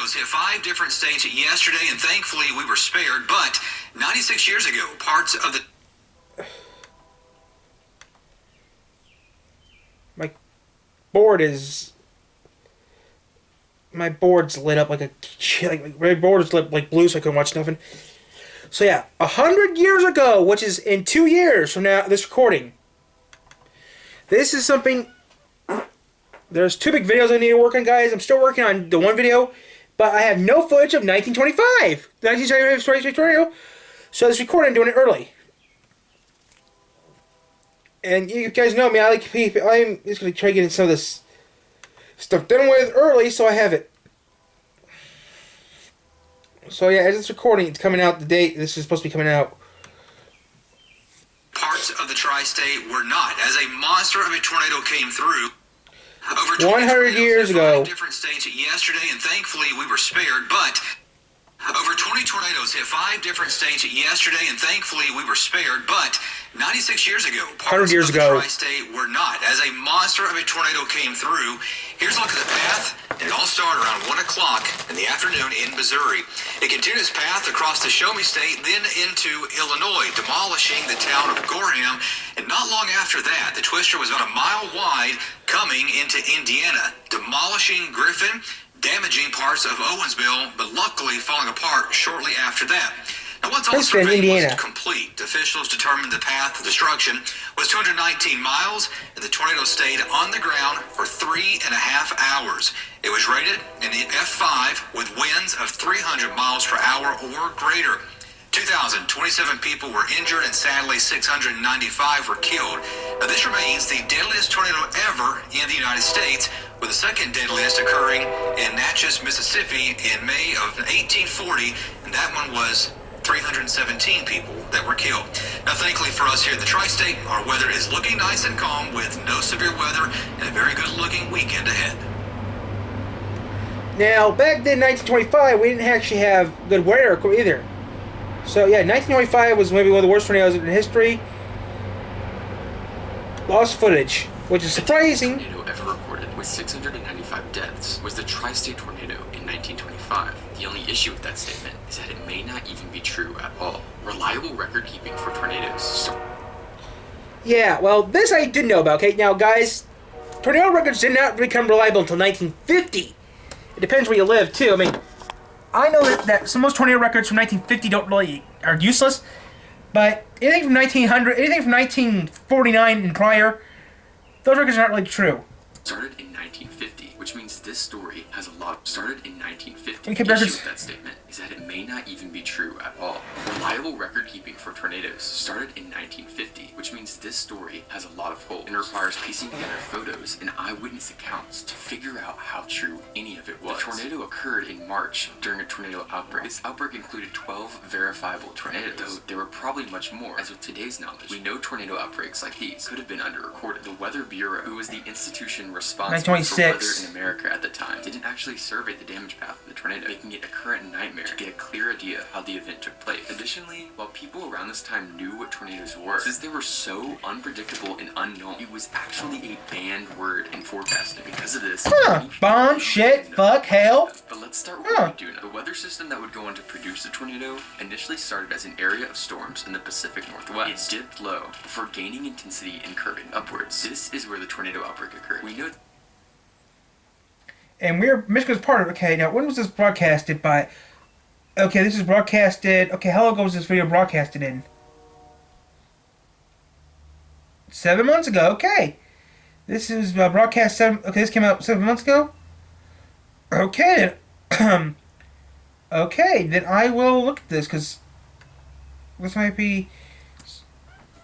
tornadoes hit 5 different states yesterday, and thankfully we were spared. But 96 years ago, parts of the... My board's lit up like my board is lit like blue, so I couldn't watch nothing. So yeah, 100 years ago, which is in 2 years from now, this recording. This is something. There's 2 big videos I need to work on, guys. I'm still working on the one video, but I have no footage of 1925. The 1925 tornado. So this recording, I'm doing it early. And you guys know me, I'm just going to try getting some of this stuff done with early, so I have it. So yeah, as it's recording, it's coming out the date this is supposed to be coming out. Parts of the tri-state were not, as a monster of a tornado came through. Over 100 years ago. Different states yesterday, and thankfully we were spared. But over 20 tornadoes hit 5 different states yesterday, and thankfully we were spared. But 96 years ago, parts of the tri-state were not, as a monster of a tornado came through. Here's a look at the path. It all started around 1 o'clock in the afternoon in Missouri. It continued its path across the Show-Me State, then into Illinois, demolishing the town of Gorham. And not long after that, the twister was about a mile wide, coming into Indiana, demolishing Griffin, damaging parts of Owensville, but luckily falling apart shortly after that. Now, once all the survey was complete, officials determined the path of destruction was 219 miles, and the tornado stayed on the ground for 3.5 hours. It was rated in the F5 with winds of 300 miles per hour or greater. 2,027 people were injured, and sadly 695 were killed. Now, this remains the deadliest tornado ever in the United States, with the second deadliest occurring in Natchez, Mississippi in May of 1840, and that one was 317 people that were killed. Now, thankfully for us here in the tri-state, our weather is looking nice and calm with no severe weather and a very good-looking weekend ahead. Now, back then, 1925, we didn't actually have good weather either. So, yeah, 1925 was maybe one of the worst tornadoes in history. Lost footage, which is surprising. The tornado ever recorded with 695 deaths was the tri-state tornado in 1925. The only issue with that statement is that it may not even be true at all. Reliable record keeping for tornadoes. Yeah, well, this I did know about. Okay, now, guys, tornado records did not become reliable until 1950. It depends where you live, too. I mean, I know that some of those tornado records from 1950 are useless, but anything from 1900, anything from 1949 and prior, those records are not really true. Started in 1950, which means this story has a lot. Started in 1950. The issue with that statement is that it may not even be true at all. Reliable record keeping for tornadoes started in 1950, which means this story has a lot of holes and requires piecing together photos and eyewitness accounts to figure out how true any of it was. The tornado occurred in March during a tornado outbreak. This outbreak included 12 verifiable tornadoes, though there were probably much more. As with today's knowledge, we know tornado outbreaks like these could have been under-recorded. The Weather Bureau, who was the institution responsible for weather in America at the time, didn't actually survey the damage path of the tornado, making it a current nightmare to get a clear idea how the event took place. Additionally, while people around this time knew what tornadoes were, since they were so unpredictable and unknown, it was actually a banned word in forecasting. Because of this, bomb, shit, fuck, hail. But let's start with what we do know. The weather system that would go on to produce the tornado initially started as an area of storms in the Pacific Northwest. It dipped low before gaining intensity and curving upwards. This is where the tornado outbreak occurred. We know. And Michigan's part of it. Okay, now when was this broadcasted by? Okay, this is broadcasted. Okay, how long ago was this video broadcasted in? 7 months ago. Okay, this is broadcast 7. Okay, this came out 7 months ago. Okay, then. Okay, then I will look at this because this might be.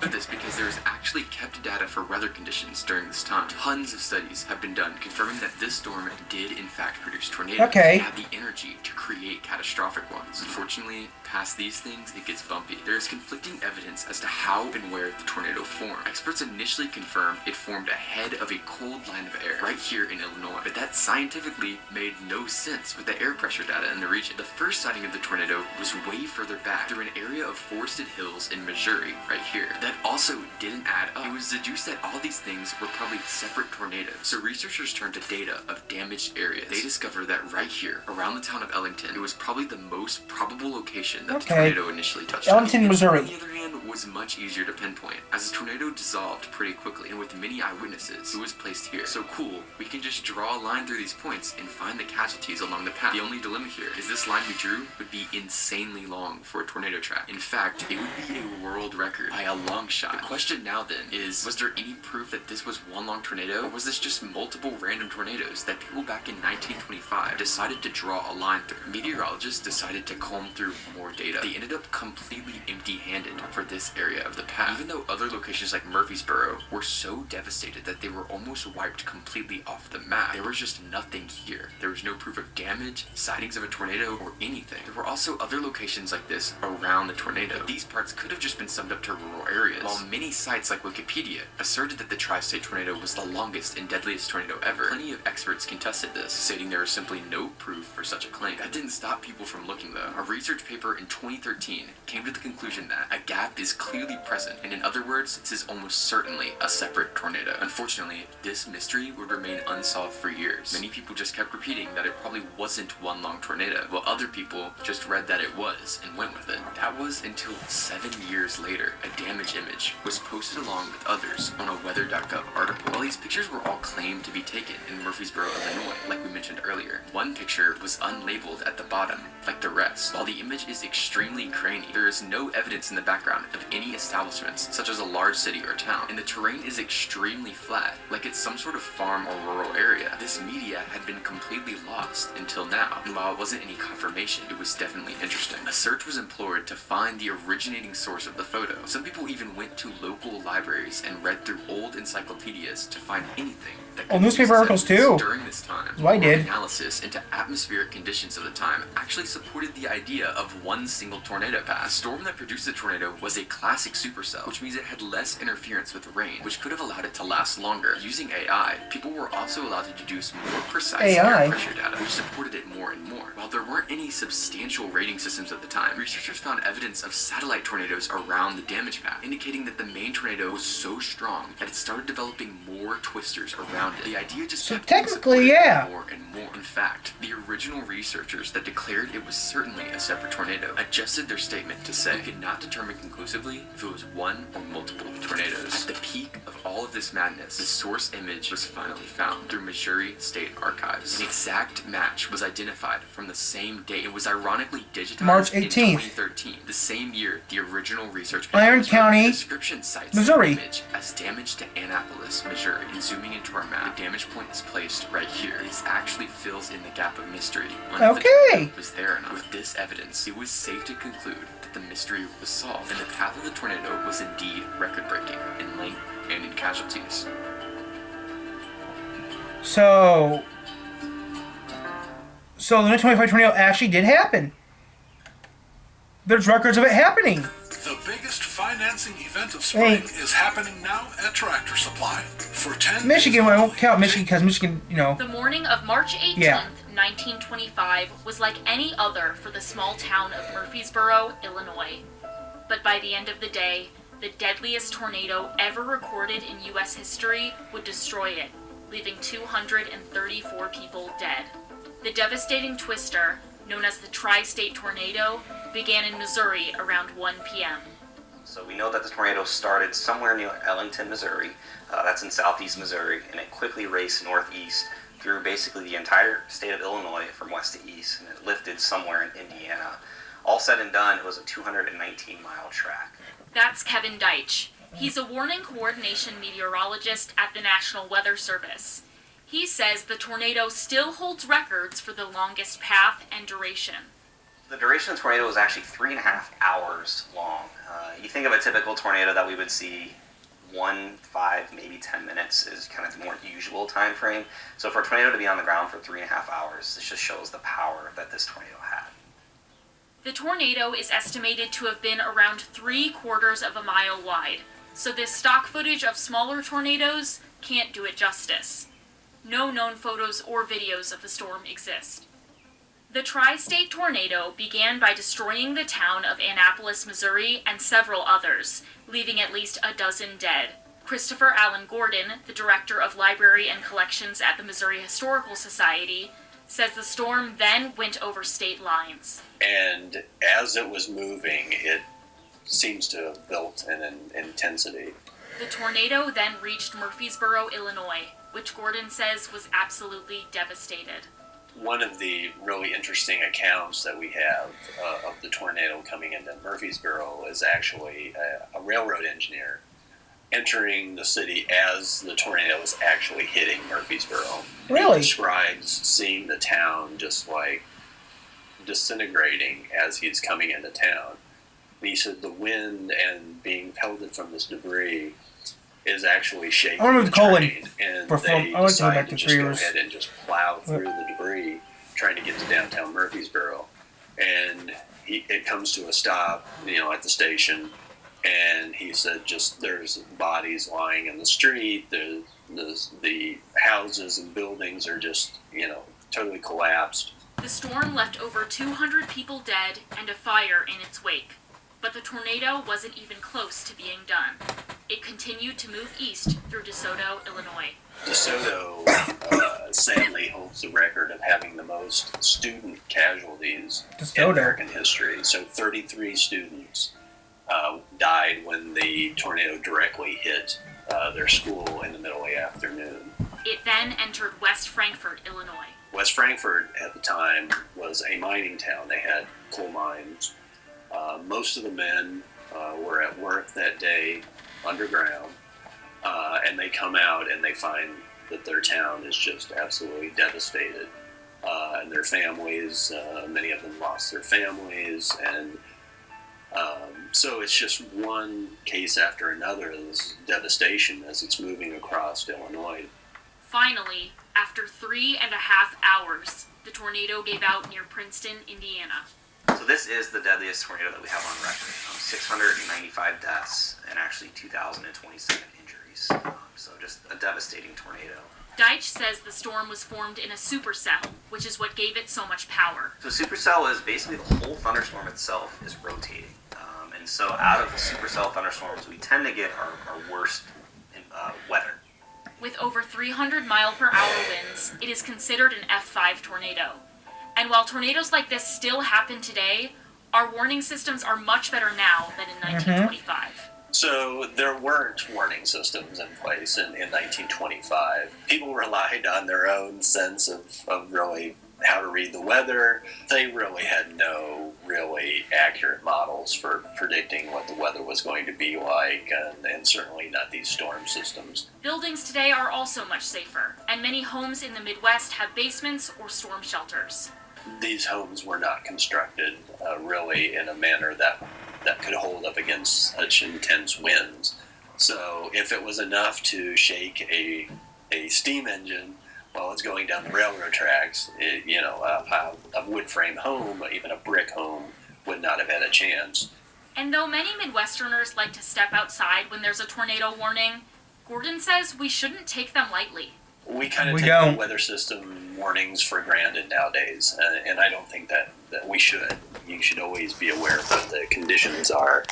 This because there is actually kept data for weather conditions during this time. Tons of studies have been done confirming that this storm did in fact produce tornadoes. Okay. It had the energy to create catastrophic ones. Unfortunately, past these things, it gets bumpy. There is conflicting evidence as to how and where the tornado formed. Experts initially confirmed it formed ahead of a cold line of air right here in Illinois, but that scientifically made no sense with the air pressure data in the region. The first sighting of the tornado was way further back through an area of forested hills in Missouri, right here. That also didn't add up. It was deduced that all these things were probably separate tornadoes. So researchers turned to data of damaged areas. They discovered that right here, around the town of Ellington, it was probably the most probable location that the tornado initially touched. Ellington, Missouri. On the other hand, was much easier to pinpoint, as the tornado dissolved pretty quickly, and with many eyewitnesses, it was placed here. So cool, we can just draw a line through these points and find the casualties along the path. The only dilemma here is this line we drew would be insanely long for a tornado track. In fact, it would be a world record by a long shot. The question now then is, was there any proof that this was one long tornado, or was this just multiple random tornadoes that people back in 1925 decided to draw a line through? Meteorologists decided to comb through more data. They ended up completely empty-handed for this area of the path. Even though other locations like Murfreesboro were so devastated that they were almost wiped completely off the map, there was just nothing here. There was no proof of damage, sightings of a tornado, or anything. There were also other locations like this around the tornado, but these parts could have just been summed up to rural areas, while many sites like Wikipedia asserted that the tri-state tornado was the longest and deadliest tornado ever. Plenty of experts contested this, stating there was simply no proof for such a claim. That didn't stop people from looking though. A research paper in 2013 came to the conclusion that a gap is clearly present, and in other words, this is almost certainly a separate tornado. Unfortunately, this mystery would remain unsolved for years. Many people just kept repeating that it probably wasn't one long tornado, while other people just read that it was and went with it. That was until 7 years later, a damage image was posted along with others on a weather.gov article. While these pictures were all claimed to be taken in Murfreesboro, Illinois, like we mentioned earlier, one picture was unlabeled at the bottom, like the rest. While the image is extremely grainy, there is no evidence in the background of any establishments, such as a large city or town, and the terrain is extremely flat, like it's some sort of farm or rural area. This media had been completely lost until now, and while it wasn't any confirmation, it was definitely interesting. A search was employed to find the originating source of the photo. Some people even went to local libraries and read through old encyclopedias to find anything that could newspaper use articles evidence too. during this time. So I did. Analysis into atmospheric conditions of the time actually supported the idea of one single tornado path. The storm that produced the tornado was a classic supercell, which means it had less interference with rain, which could have allowed it to last longer. Using AI, people were also allowed to deduce more precise air pressure data, which supported it more and more. While there weren't any substantial rating systems at the time, researchers found evidence of satellite tornadoes around the damage path, indicating that the main tornado was so strong that it started developing more twisters around it. The idea just kept technically, being yeah. supported more and more. In fact, the original researchers that declared it was certainly a separate tornado adjusted their statement to say we could not determine conclusively if it was one or multiple tornadoes. At the peak of all of this madness, the source image was finally found through Missouri State Archives. An exact match was identified from the same date. It was ironically digitized March in 18th. 2013, the same year the original research paper Iron was County, written. The description cites Missouri. the image as damage to Annapolis, Missouri. And zooming into our map, the damage point is placed right here. This actually fills in the gap of mystery on if the tornado was there or not. With this evidence, it was safe to conclude that the mystery was solved, and the path of the tornado was indeed record-breaking in length and in casualties. So the 1925 tornado actually did happen. There's records of it happening. The biggest financing event of spring is happening now at Tractor Supply. For 10 Michigan, well, I won't count Michigan because Michigan, The morning of March 18th, 1925 was like any other for the small town of Murfreesboro, Illinois. But by the end of the day, the deadliest tornado ever recorded in U.S. history would destroy it, leaving 234 people dead. The devastating twister, known as the Tri-State Tornado, began in Missouri around 1 p.m. So we know that the tornado started somewhere near Ellington, Missouri. That's in southeast Missouri, and it quickly raced northeast through basically the entire state of Illinois from west to east, and it lifted somewhere in Indiana. All said and done, it was a 219-mile track. That's Kevin Deitch. He's a warning coordination meteorologist at the National Weather Service. He says the tornado still holds records for the longest path and duration. The duration of the tornado was actually 3.5 hours long. You think of a typical tornado that we would see 1, 5, maybe 10 minutes is kind of the more usual time frame. So for a tornado to be on the ground for 3.5 hours, this just shows the power that this tornado had. The tornado is estimated to have been around 3/4 of a mile wide, so this stock footage of smaller tornadoes can't do it justice. No known photos or videos of the storm exist. The tri-state tornado began by destroying the town of Annapolis, Missouri, and several others, leaving at least a dozen dead. Christopher Allen Gordon, the director of library and collections at the Missouri Historical Society, says the storm then went over state lines. And as it was moving, it seems to have built an intensity. The tornado then reached Murfreesboro, Illinois, which Gordon says was absolutely devastated. One of the really interesting accounts that we have of the tornado coming into Murfreesboro is actually a railroad engineer entering the city as the tornado was actually hitting Murfreesboro. Really? He describes seeing the town just like disintegrating as he's coming into town. And he said the wind and being pelted from this debris is actually shaking I remember the Colin train, and perform- they I like to go decide back to to just go 3 years. ahead and just plow through the debris, trying to get to downtown Murfreesboro. And it comes to a stop, at the station, and he said just there's bodies lying in the street, the houses and buildings are just, totally collapsed. The storm left over 200 people dead and a fire in its wake. But the tornado wasn't even close to being done. It continued to move east through DeSoto, Illinois. DeSoto sadly holds the record of having the most student casualties in American history. So 33 students died when the tornado directly hit their school in the middle of the afternoon. It then entered West Frankfort, Illinois. West Frankfort at the time was a mining town. They had coal mines. Most of the men were at work that day underground, and they come out and they find that their town is just absolutely devastated. And their families, many of them lost their families, and so it's just one case after another of this devastation as it's moving across Illinois. Finally, after 3.5 hours, the tornado gave out near Princeton, Indiana. So this is the deadliest tornado that we have on record. 695 deaths and actually 2,027 injuries. So just a devastating tornado. Deitch says the storm was formed in a supercell, which is what gave it so much power. So supercell is basically the whole thunderstorm itself is rotating. And so out of the supercell thunderstorms, we tend to get our worst weather. With over 300 mile-per-hour winds, it is considered an F5 tornado. And while tornadoes like this still happen today, our warning systems are much better now than in 1925. So there weren't warning systems in place in 1925. People relied on their own sense of really how to read the weather. They really had no really accurate models for predicting what the weather was going to be like, and certainly not these storm systems. Buildings today are also much safer, and many homes in the Midwest have basements or storm shelters. These homes were not constructed really in a manner that could hold up against such intense winds. So if it was enough to shake a steam engine while it's going down the railroad tracks, a wood frame home, even a brick home, would not have had a chance. And though many Midwesterners like to step outside when there's a tornado warning, Gordon says we shouldn't take them lightly. We kind of take the weather system warnings for granted nowadays, and I don't think that we should. You should always be aware of what the conditions are